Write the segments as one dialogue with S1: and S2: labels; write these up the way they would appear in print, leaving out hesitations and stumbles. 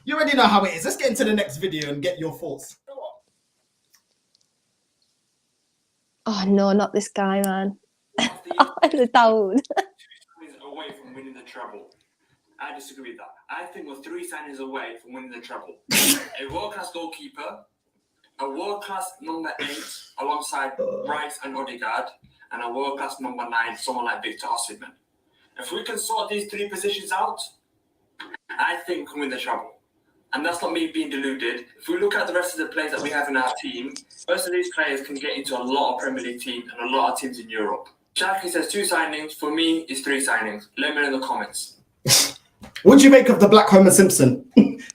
S1: You already know how it is. Let's get into the next video and get your thoughts.
S2: Oh no, not this guy, man. The Daud.
S3: Away from winning the treble. I disagree with that. I think we're 3 signings away from winning the treble. A world-class goalkeeper, a world-class number 8 alongside Rice and Odegaard, and a world-class number 9, someone like Victor Osimhen. If we can sort these 3 positions out, I think we can win the treble. And that's not me being deluded. If we look at the rest of the players that we have in our team, most of these players can get into a lot of Premier League teams and a lot of teams in Europe. Jackie says 2 signings. For me, it's 3 signings. Let me know in the comments.
S1: What do you make of the Black Homer Simpson?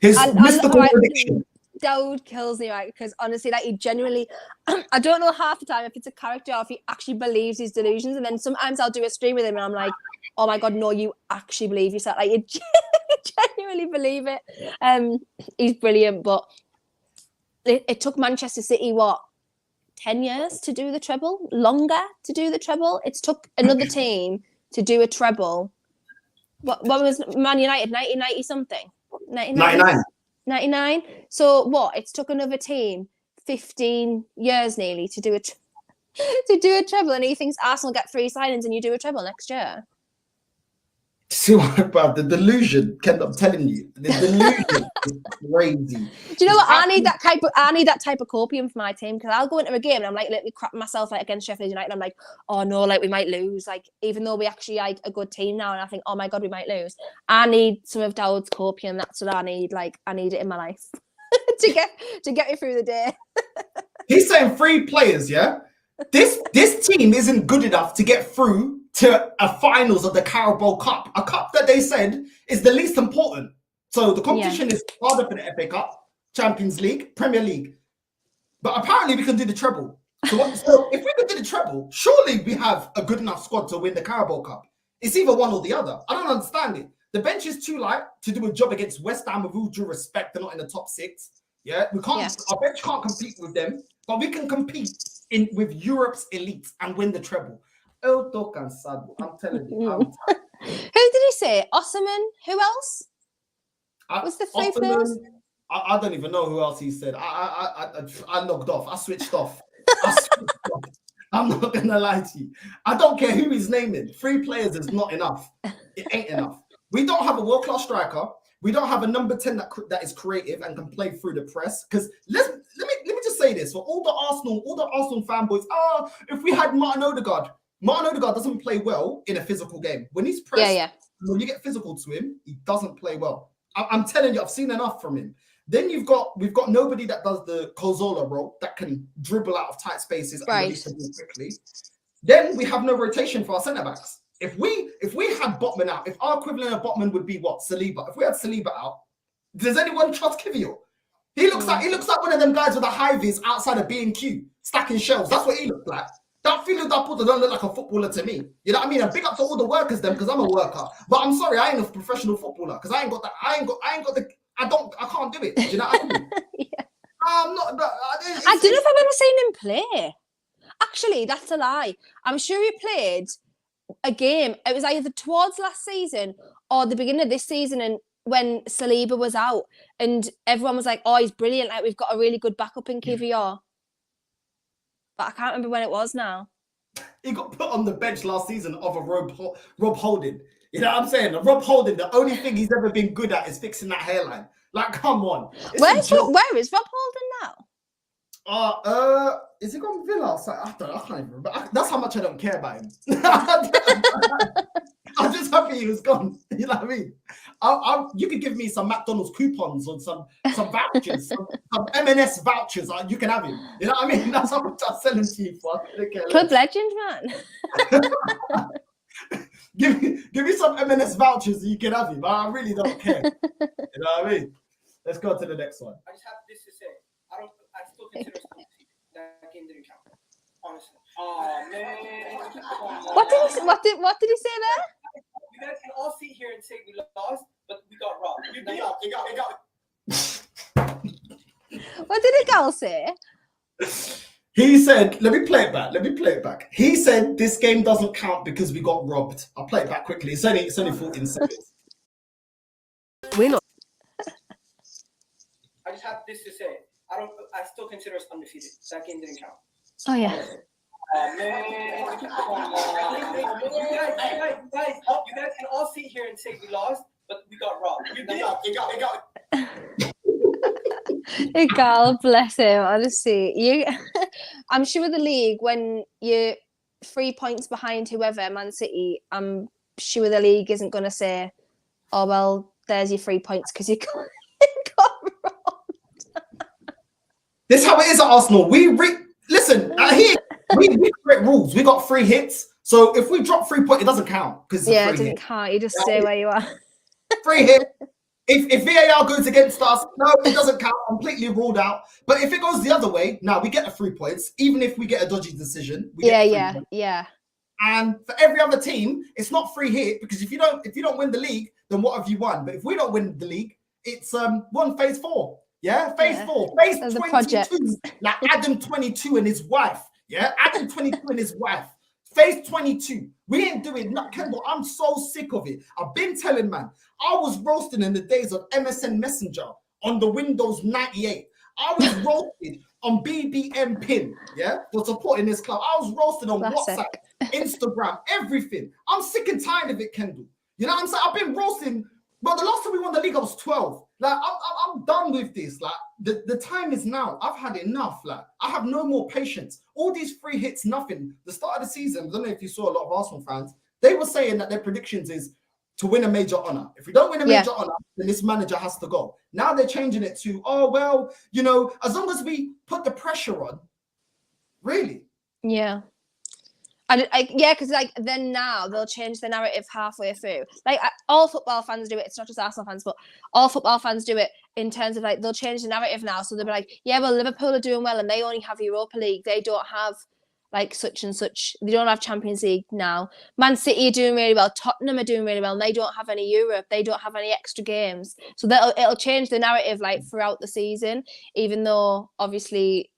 S1: His mystical prediction.
S2: Daud kills me, right? Because honestly, like, he genuinely, I don't know half the time if it's a character or if he actually believes his delusions. And then sometimes I'll do a stream with him and I'm like, oh my God, no, you actually believe yourself. Like, you genuinely believe it. He's brilliant, but it took Manchester City, 10 years to do the treble? Longer to do the treble? It's took another team to do a treble. What was Man United, 1990 something? 99. So what? It's took another team 15 years nearly to do a treble, and he thinks Arsenal get 3 signings and you do a treble next year.
S1: See what about the delusion? Ken, I'm telling you, the delusion is crazy.
S2: Do you know what? I need that type of copium for my team, because I'll go into a game and I'm like literally crap myself like against Sheffield United. And I'm like, oh no, like we might lose. Like even though we actually like a good team now, and I think, oh my God, we might lose. I need some of Daud's copium. That's what I need. Like I need it in my life to get me through the day.
S1: He's saying 3 players, yeah. This team isn't good enough to get through to a finals of the Carabao Cup, a cup that they said is the least important. So the competition is harder for the FA Cup, Champions League, Premier League. But apparently we can do the treble. So if we can do the treble, surely we have a good enough squad to win the Carabao Cup. It's either one or the other. I don't understand it. The bench is too light to do a job against West Ham, with all due respect. They're not in the top 6. Yeah, we can't. Yeah. Our bench can't compete with them, but we can compete with Europe's elite and win the treble. I'm telling you.
S2: Who did he say? Osimhen? Who else? Was the 3 players?
S1: I don't even know who else he said. I logged off. I switched off. I'm not gonna lie to you. I don't care who he's naming. 3 players is not enough. It ain't enough. We don't have a world-class striker. We don't have a number 10 that is creative and can play through the press. Because let me just say this for all the Arsenal fanboys. If we had Martin Odegaard doesn't play well in a physical game. When he's pressed, when you get physical to him, he doesn't play well. I'm telling you, I've seen enough from him. Then we've got nobody that does the Cazorla role, that can dribble out of tight spaces and release the ball quickly. Then we have no rotation for our centre backs. If we had Botman out, if our equivalent of Botman would be what? Saliba. If we had Saliba out, does anyone trust Kivior? He looks like one of them guys with a high vis outside of B&Q, stacking shelves. That's what he looks like. That feeling that Porter don't look like a footballer to me. You know what I mean? And big up to all the workers then, because I'm a worker. But I'm sorry, I ain't a professional footballer, because I ain't got that. I can't do it. Do you know what I mean?
S2: Yeah.
S1: I'm not.
S2: I don't know if I've ever seen him play. Actually, that's a lie. I'm sure he played a game. It was either towards last season or the beginning of this season, and when Saliba was out, and everyone was like, "Oh, he's brilliant! Like we've got a really good backup in Kivior." But I can't remember when it was now.
S1: He got put on the bench last season of a Rob Holding. You know what I'm saying? Rob Holding, the only thing he's ever been good at is fixing that hairline. Like, come on.
S2: Where is Rob Holding
S1: now? Is he gone Villa? I can't even remember. That's how much I don't care about him. I'm just happy he was gone. You know what I mean? You could give me some McDonald's coupons or some vouchers, some M&S vouchers. You can have him. You know what I mean? That's how much I'm selling to you for.
S2: Club legend, man.
S1: give me some M&S vouchers, you can have him. I really don't care. You know what I mean? Let's go to the next one.
S3: I just have this to say. I still consider that game didn't count. Honestly. Oh man.
S2: What did he say there?
S3: You guys can all sit here and say we lost, but we got robbed. It got.
S2: What did the girl say?
S1: He said, let me play it back. He said this game doesn't count because we got robbed. I'll play it back quickly. It's only 14 seconds.
S4: We're not. have this to say. I still consider us undefeated. That game didn't count.
S2: Oh yeah.
S4: Oh man, you guys can all sit here and say we lost, but we got robbed.
S2: God bless him. Honestly, I'm sure the league, when you're 3 points behind whoever, Man City, I'm sure the league isn't going to say, "Oh well, there's your 3 points because you got robbed."
S1: This is how it is at Arsenal. Listen. Here we create rules. We got 3 hits, so if we drop 3 points, it doesn't count because
S2: it doesn't count. You just stay where you are.
S1: 3 hits. If VAR goes against us, no, it doesn't count. Completely ruled out. But if it goes the other way, now we get the 3 points. Even if we get a dodgy decision, we get 3 points.
S2: Yeah.
S1: And for every other team, it's not 3 hit, because if you don't win the league, then what have you won? But if we don't win the league, it's one phase 4. Yeah, phase 4, phase 22. Like Adam 22 and his wife. Yeah, Adam 22 and his wife. Phase 22. We ain't doing nothing. Kendall, I'm so sick of it. I've been telling, man. I was roasting in the days of MSN Messenger on the Windows 98. I was roasted on BBM Pin, yeah, for supporting this club. I was roasted on WhatsApp, Instagram, everything. I'm sick and tired of it, Kendall. You know what I'm saying? I've been roasting. But the last time we won the league, I was 12. Like, I'm done with this. Like, the time is now. I've had enough. Like, I have no more patience. All these 3 hits, nothing. The start of the season, I don't know if you saw a lot of Arsenal fans, they were saying that their predictions is to win a major honor. If we don't win a major honor, then this manager has to go. Now they're changing it to, oh, well, you know, as long as we put the pressure on, really.
S2: Yeah. Because like then now they'll change the narrative halfway through. Like all football fans do it. It's not just Arsenal fans, but all football fans do it in terms of like they'll change the narrative now. So they'll be like, yeah, well, Liverpool are doing well and they only have Europa League. They don't have like such and such. They don't have Champions League now. Man City are doing really well. Tottenham are doing really well. And they don't have any Europe. They don't have any extra games. So it'll change the narrative like throughout the season. Even though obviously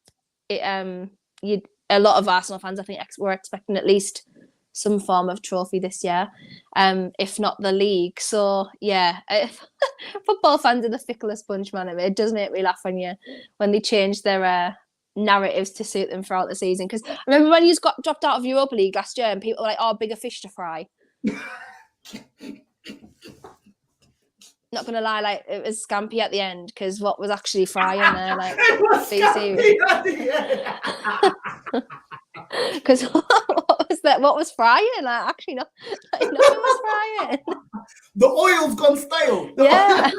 S2: a lot of Arsenal fans, I think, were expecting at least some form of trophy this year, if not the league. So yeah, football fans are the ficklest bunch, man. It does make me laugh when they change their narratives to suit them throughout the season. Because I remember when you got dropped out of Europa League last year, and people were like, "Oh, bigger fish to fry." Not gonna lie, like it was scampy at the end because what was actually frying there, like because what was frying? Like actually nothing was frying.
S1: The oil's gone stale.
S2: Yeah.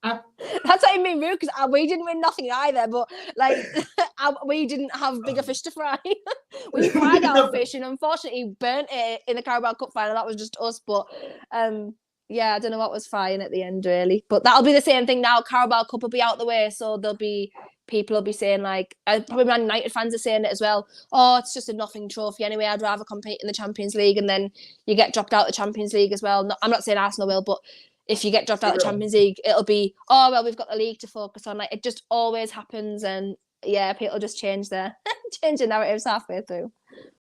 S2: That's what I mean, rude, because we didn't win nothing either, but like we didn't have bigger fish to fry. We fried our fish and unfortunately burnt it in the Carabao Cup final. That was just us, but yeah, I don't know what was frying at the end really, but that'll be the same thing now. Carabao Cup will be out the way, so people will be saying like, probably Man United fans are saying it as well. Oh, it's just a nothing trophy anyway. I'd rather compete in the Champions League, and then you get dropped out of the Champions League as well. I'm not saying Arsenal will, but if you get dropped out of the Champions League, it'll be, oh well, we've got the league to focus on. Like it just always happens, and yeah, people just change their narratives halfway through.